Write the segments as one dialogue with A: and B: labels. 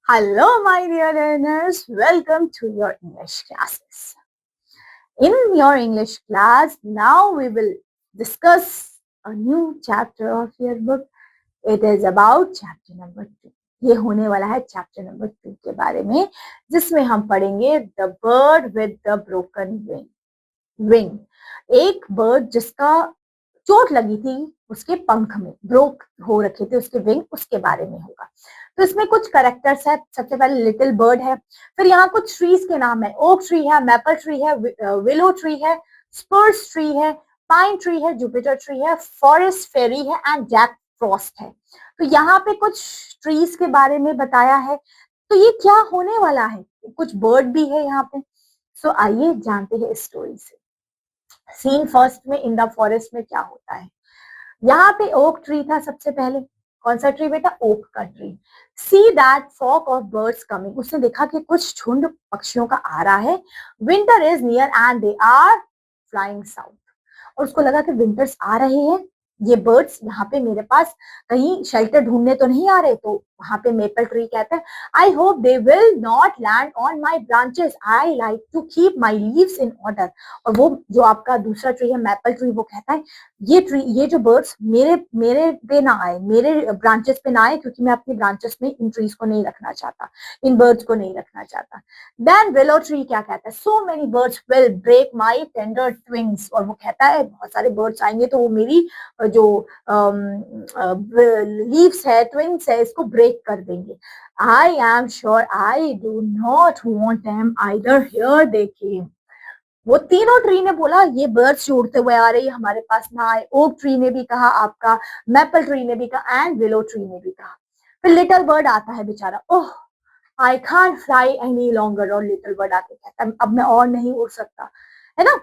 A: Hello, my dear learners. Welcome to your English classes. In your English class, now we will discuss a new chapter of your book. It is about chapter number 2. ये होने वाला है chapter number 2 के बारे में, जिसमें हम पढ़ेंगे the bird with the broken wing. एक बर्ड जिसका चोट लगी थी उसके पंख में, ब्रोक हो रखे थे उसके विंग, उसके बारे में होगा। तो इसमें कुछ करेक्टर्स है। सबसे पहले लिटिल बर्ड है, फिर यहाँ कुछ ट्रीज के नाम है। ओक ट्री है, मैपल ट्री है, विलो ट्री है, स्पर्स ट्री है, पाइन ट्री है, जुपिटर ट्री है, फॉरेस्ट फेरी है एंड जैक फ्रॉस्ट है। तो यहाँ पे कुछ ट्रीज के बारे में बताया है। तो ये क्या होने वाला है, कुछ बर्ड भी है यहाँ पे। सो आइए जानते हैं इस स्टोरी से। सीन फर्स्ट में इन द फॉरेस्ट में क्या होता है। यहाँ पे ओक ट्री था सबसे पहले। कौन सा ट्री बेटा? ओक का tree. See that flock of birds coming, उसने देखा कि कुछ झुंड पक्षियों का आ रहा है। Winter is near and they are flying south, और उसको लगा कि विंटर्स आ रहे हैं, ये बर्ड्स यहाँ पे मेरे पास कहीं शेल्टर ढूंढने तो नहीं आ रहे। तो वहां पे मेपल ट्री कहता है I hope they will not land on my branches, I like to keep my leaves in order. और वो जो आपका दूसरा ट्री है मैपल ट्री, वो कहता है ये जो बर्ड्स मेरे मेरे पे ना आए, मेरे ब्रांचेस पे ना आए, क्योंकि मैं अपनी ब्रांचेस में इन ट्रीज को नहीं रखना चाहता, इन बर्ड्स को नहीं रखना चाहता। देन विलो ट्री क्या कहता है? So many birds will break my tender twigs, और वो कहता है बहुत सारे बर्ड्स आएंगे तो वो मेरी जो लीव्स है, ट्विंग्स है, इसको ब्रेक कर देंगे। I am sure I do not want them either, here they came. वो तीनों ट्री ने बोला ये बर्ड्स उड़ते हुए आ रही है, हमारे पास ना आए। ओक ट्री ने भी कहा, आपका मैपल ट्री ने भी कहा, एंड विलो ट्री ने भी कहा। फिर लिटिल बर्ड आता है बेचारा, oh I can't fly any longer, और लिटिल बर्ड आके कहता है अब मैं और नहीं उड़ सकता, है ना।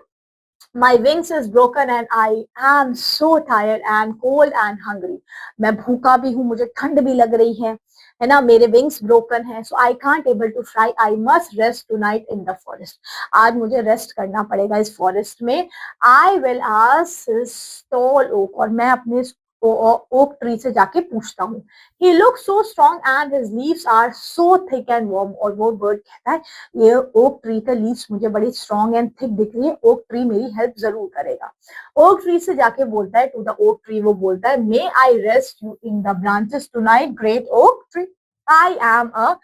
A: My wings is broken and I am so tired and cold and hungry. मैं भूखा भी हूँ, मुझे ठंड भी लग रही है ना, मेरे विंग्स ब्रोकन है। So I can't able to fly, I must rest tonight in the forest. आज मुझे रेस्ट करना पड़ेगा इस फॉरेस्ट में। I will ask tall oak, और मैं अपने ओक ट्री से जाके पूछता हूँ। He look so strong and his leaves are so thick and warm, और वो बर्ड कहता है ये ओक ट्री का लीव्स मुझे बड़ी स्ट्रॉन्ग एंड थिक दिख रही है, ओक ट्री मेरी हेल्प जरूर करेगा। ओक ट्री से जाके बोलता है टू द ओक ट्री, वो बोलता है may I rest you in the branches tonight great oak tree, I am a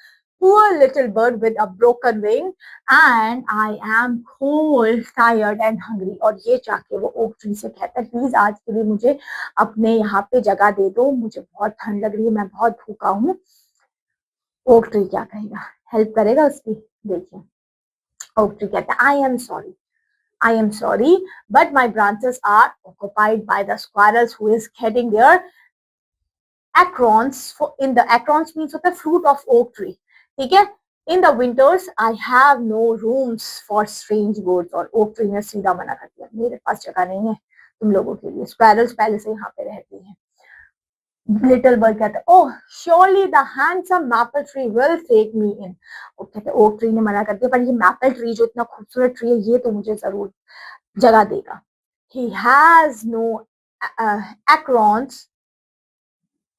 A: poor little bird with a broken wing and I am cold, tired and hungry। और ये जाके वो okay tree से कहता है प्लीज आज के लिए मुझे अपने यहाँ पे जगह दे दो, मुझे बहुत ठंड लग रही है, मैं बहुत भूखा हूँ। ओक ट्री क्या कहेगा? हेल्प करेगा उसकी? देखिए ओक ट्री कहता है I am sorry, but my branches are occupied by the squirrels who is getting their acorns. In the acorns means होता है fruit of oak tree, ठीक है। In the winters I have no rooms for strange birds, और oak tree ने सीधा मना कर दिया, मेरे पास जगह नहीं है तुम लोगों के लिए, squirrels पहले से यहाँ पे रहती हैं। लिटिल बर्ड कहता है oh surely the handsome maple tree will take me in. वो कहते हैं ओक ट्री ने मना कर दिया, पर ये मैपल ट्री जो इतना खूबसूरत ट्री है ये तो मुझे जरूर जगह देगा। He has no acorns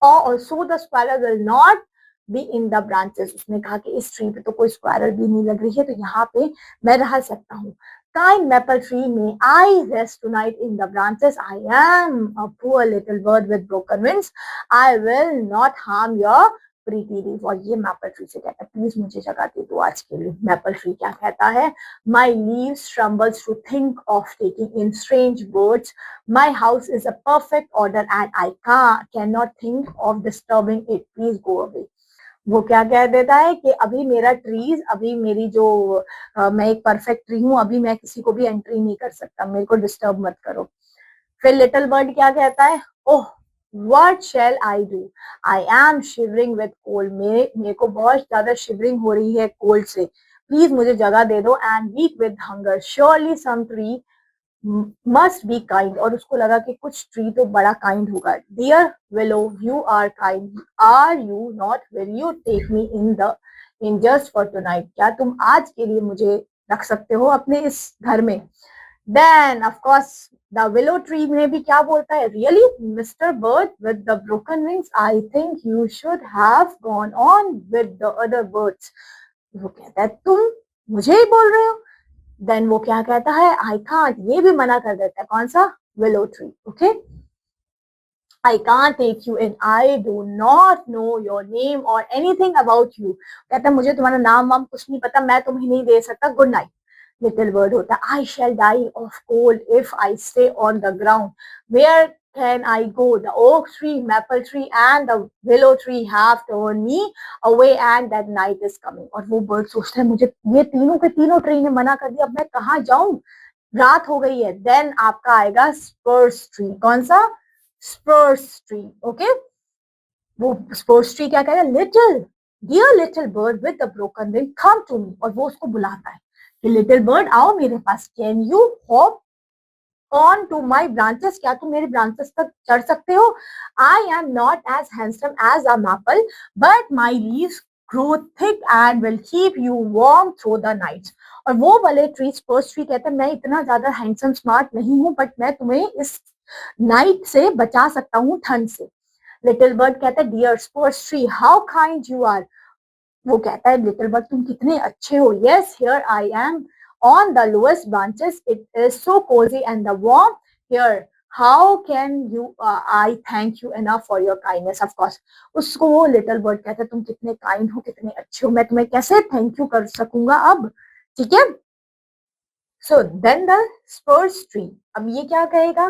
A: or so the squirrel will not be in the branches। उसने कहा कि इस ट्री पे तो कोई स्क्वायरल भी नहीं लग रही है, तो यहाँ पे मैं रह सकता हूँ। Kind maple tree, may I rest tonight in the branches? I am a poor little bird with broken wings. I will not harm your pretty leaf। और ये मैपल ट्री से कहता है प्लीज मुझे जगह दे दो आज के लिए। मैपल ट्री क्या कहता है? My leaves trembles to think of taking in strange birds। My house is a perfect order and I cannot think of disturbing it। Please go away। वो क्या कह देता है कि अभी मेरा ट्रीज, अभी मेरी जो मैं एक परफेक्ट ट्री हूँ, अभी मैं किसी को भी एंट्री नहीं कर सकता, मेरे को डिस्टर्ब मत करो। फिर लिटिल बर्ड क्या कहता है? Oh what shell I do, I am shivering with cold. मेरे को बहुत ज्यादा शिवरिंग हो रही है कोल्ड से, प्लीज मुझे जगह दे दो। And weak with hunger, surely some tree must be kind. और उसको लगा कि कुछ ट्री तो बड़ा काइंड होगा। Dear willow you are kind, are you not, will you take me in just for tonight. क्या तुम आज के लिए मुझे रख सकते हो अपने इस घर में? Then of course the willow tree में भी क्या बोलता है, really mister bird with the broken wings, I think you should have gone on with the other birds. वो कहता है तुम मुझे ही बोल रहे हो। देन वो क्या कहता है, आई कांट, ये भी मना कर देता है, कौन सा, willow tree, okay. I can't take you in. I do not know your name or anything about you. कहता है मुझे तुम्हारा नाम वाम कुछ नहीं पता, मैं तुम्हें नहीं दे सकता, गुड नाइट। लिटिल बर्ड होता है, I shall die of cold if I stay on the ground. Where can I go? The oak tree, maple tree and the willow tree have turned me away and that night is coming. और वो bird सोचता है मुझे ये तीनों के तीनों tree ने मना कर दिया, अब मैं कहाँ जाऊं, रात हो गई है। देन आपका आएगा स्पर्स ट्री, कौन सा, स्पर्स ट्री, ओके। वो स्पर्स ट्री क्या कह रहा है, little dear little bird with the broken wing come to me, और वो उसको बुलाता है कि लिटिल बर्ड आओ मेरे पास, can you hop on to my branches, क्या तुम मेरे ब्रांचेस तक चढ़ सकते हो। I am not as handsome as a maple but my leaves grow thick and will keep you warm through the nights. और वो वाले ट्री, स्पर्स ट्री कहते हैं मैं इतना ज्यादा हैंडसम स्मार्ट नहीं हूँ बट मैं तुम्हें इस नाइट से बचा सकता हूँ, ठंड से। लिटिल बर्ड कहता है dear spruce tree how kind you are. वो कहता है लिटिल बर्ड तुम कितने अच्छे हो, yes here I am on the lowest branches, it is so cozy and the warm here, how can you I thank you enough for your kindness. Of course उसको वो little bird कहता है तुम कितने काइंड हो, कितने अच्छे हो, मैं तुम्हें कैसे थैंक यू कर सकूंगा अब, ठीक है। So then the spruce tree, अब ये क्या कहेगा,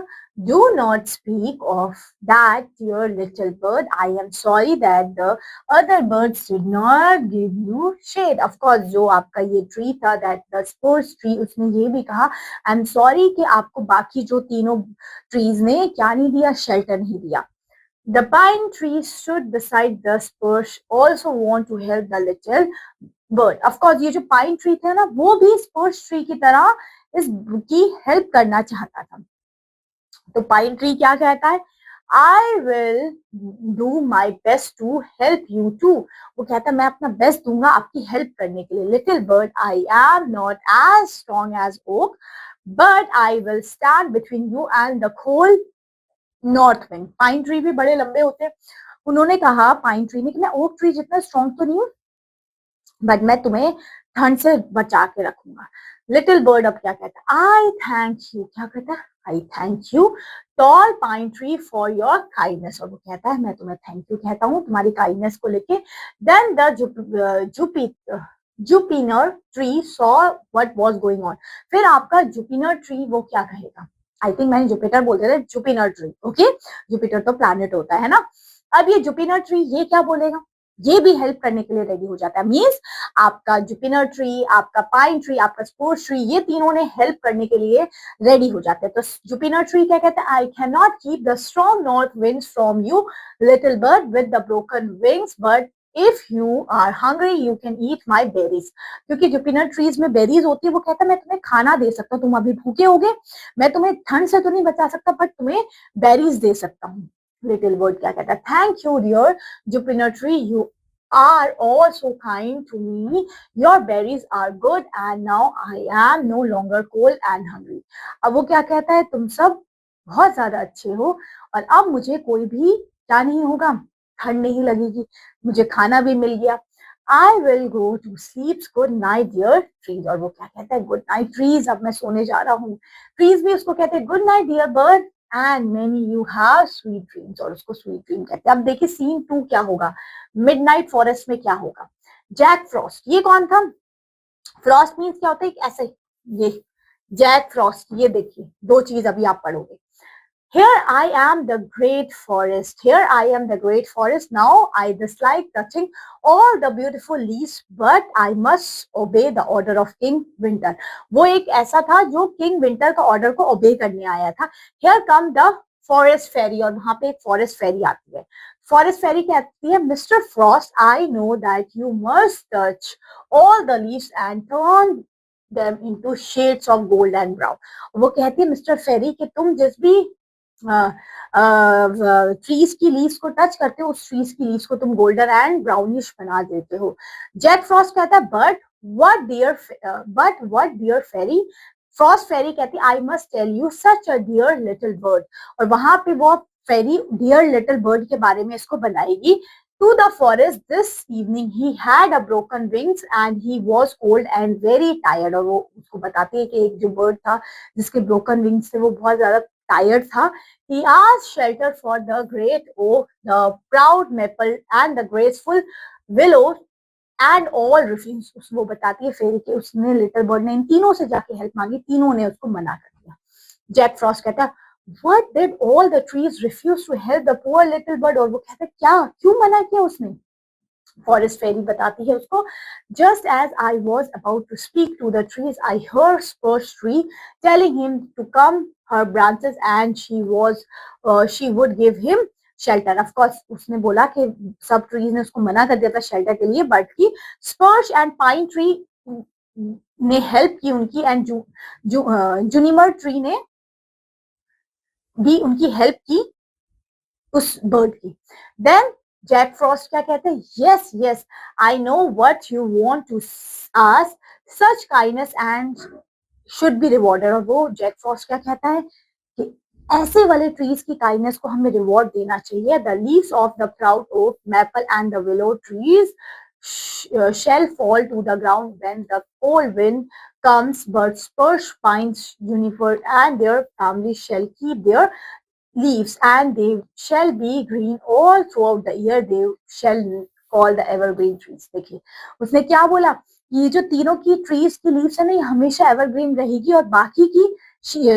A: do not speak of that dear little bird, I am sorry that the other birds did not give you shade। of course जो आपका ये tree था, that the spruce tree, उसने ये भी कहा I am sorry कि आपको बाकी जो तीनों trees ने क्या नहीं दिया, shelter नहीं दिया। The pine tree stood beside the spruce also want to help the little bird. Of course ये जो पाइन ट्री थे ना, वो भी स्पर्स ट्री की तरह इसकी हेल्प करना चाहता था। तो पाइन ट्री क्या कहता है, I will do my best to help you too. वो कहता है मैं अपना बेस्ट दूंगा आपकी हेल्प करने के लिए। Little bird I am not as strong as oak but I will stand between you and the cold north wind. Pine tree भी बड़े लंबे होते हैं। उन्होंने कहा पाइन ट्री ने कि मैं ओक ट्री जितना स्ट्रॉन्ग तो नहीं हूँ बट मैं तुम्हें ठंड से बचा के रखूंगा। लिटिल बर्ड अब क्या कहता है, आई थैंक यू, क्या कहता है, I thank you tall pine tree for your kindness. और वो कहता है मैं तुम्हें थैंक यू कहता हूँ तुम्हारी काइंडनेस को लेके। Then the juniper tree saw what was going on. फिर आपका जुपिनर ट्री वो क्या कहेगा, आई थिंक मैंने जुपिटर बोल दिया था, जुपिनर ट्री, ओके। जुपिटर तो प्लैनेट होता है ना। अब ये जुपिनर ट्री ये क्या बोलेगा, ये भी हेल्प करने के लिए रेडी हो जाता है। मींस आपका जुपिनर ट्री, आपका पाइन ट्री, आपका स्प्रूस ट्री, ये तीनों ने हेल्प करने के लिए रेडी हो जाते हैं। तो जुपिनर ट्री क्या कहता है, I can not keep the strong north winds from you little bird with the broken wings but if you are hungry you can eat my berries. क्योंकि जुपिनर ट्रीज में बेरीज होती है, वो कहता है मैं तुम्हें खाना दे सकता हूँ, तुम अभी भूखे होगे, मैं तुम्हें ठंड से तो नहीं बचा सकता बट तुम्हें बेरीज दे सकता हूँ। लिटिल बर्ड क्या कहता है, thank you dear juniper tree, you are all so kind to me, your berries are good and now I am no longer cold and hungry। अब वो क्या कहता है, तुम सब बहुत ज्यादा अच्छे हो और अब मुझे कोई भी क्या नहीं होगा, ठंड नहीं लगेगी, मुझे खाना भी मिल गया। I will go to sleep, good night dear trees। और वो क्या कहता है, गुड नाइट ट्रीज, अब मैं सोने जा रहा हूँ। ट्रीज भी उसको कहते हैं good night dear bird and many you have sweet dreams, और उसको स्वीट ड्रीम कहते हैं। अब देखिए सीन 2 क्या होगा, मिडनाइट फॉरेस्ट में क्या होगा। जैक फ्रॉस्ट, ये कौन था, फ्रॉस्ट मीन्स क्या होता है, ऐसे, ये जैक फ्रॉस्ट, ये देखिए दो चीज अभी आप पढ़ोगे। Here I am the great forest. Here I am the great forest. Now I dislike touching all the beautiful leaves, but I must obey the order of King Winter। वो एक ऐसा था जो King Winter का order को ओबे करने आया था। Here come the forest fairy, और वहां पे एक forest fairy आती है। Forest fairy कहती है, Mr. Frost, I know that you must touch all the leaves and turn them into shades of gold and brown। वो कहती है मिस्टर फेरी कि तुम जिस भी ट्रीज की लीव्स को टच करते हो, उस ट्रीज की लीव्स को तुम गोल्डन एंड ब्राउनिश बना देते हो। जैक फ्रॉस्ट कहता है but what dear fairy, frost fairy कहती I must tell you such a dear little bird, और वहां पे वो फेरी डियर लिटिल बर्ड के बारे में इसको बनाएगी. To the forest this evening he had a broken wings and he was cold and very tired, और वो उसको बताती है कि एक जो बर्ड था जिसके ब्रोकन विंग्स थे वो बहुत ज्यादा टायर्ड था. He asked shelter for the great oak, the proud maple, and the graceful willow, and all refuse. वो बताती है फेरी के उसने लिटिल बर्ड ने इन तीनों से जाके हेल्प मांगी, तीनों ने उसको मना कर दिया. जैक फ्रॉस्ट कहता है What did all the trees refuse to help the poor little bird? और वो कहता है क्या क्यों मना किया उसने. फॉरेस्ट फेरी बताती है उसको just as I was about to speak to the trees I heard spruce tree telling him to come her branches and she would give him shelter. Of course उसने बोला कि सब ट्रीज ने उसको मना कर दिया था शेल्टर के लिए, बट की स्पर्श एंड पाइन ट्री ने हेल्प की उनकी, एंड जूनिमर ट्री ने भी उनकी हेल्प की उस बर्ड की. देन जैक फ्रॉस्ट क्या कहते हैं yes yes I know what you want to ask such kindness and should be rewarded. और वो जैक फ्रॉस्ट क्या कहता है कि ऐसे वाले ट्रीज की काइंडनेस को हमें रिवॉर्ड देना चाहिए. The leaves of the proud oak maple and the willow trees shall fall to the ground when the cold wind comes, but spruce, pines, juniper, and their families shall keep their leaves, and they shall be green all throughout the year. They shall call the evergreen trees. देखिए उसने क्या बोला, ये जो तीनों की trees की leaves है ना ये हमेशा एवरग्रीन रहेगी, और बाकी की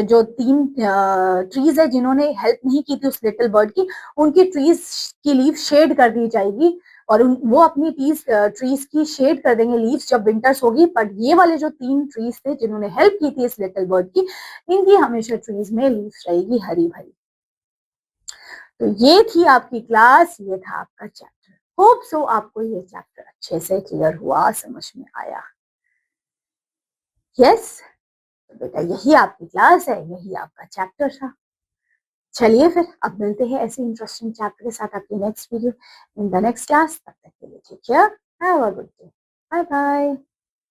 A: जो तीन ट्रीज है जिन्होंने हेल्प नहीं की थी उस लिटिल बर्ड की, उनकी ट्रीज की लीव शेड कर दी जाएगी, और वो अपनी ट्रीज की शेड कर देंगे लीव्स जब विंटर्स होगी. बट ये वाले जो तीन ट्रीज थे जिन्होंने हेल्प की थी इस लिटिल बर्ड की, इनकी हमेशा ट्रीज में लीव्स रहेगी हरी भरी. तो ये थी आपकी क्लास, ये था आपका चैप्टर. होप सो आपको ये चैप्टर अच्छे से क्लियर हुआ, समझ में आया. यस तो बेटा यही आपकी क्लास है, यही आपका चैप्टर था. चलिए फिर अब मिलते हैं ऐसे इंटरेस्टिंग चैप्टर के साथ आपकी next video in the next class. तब तक के लिए take care, have a good day, bye bye.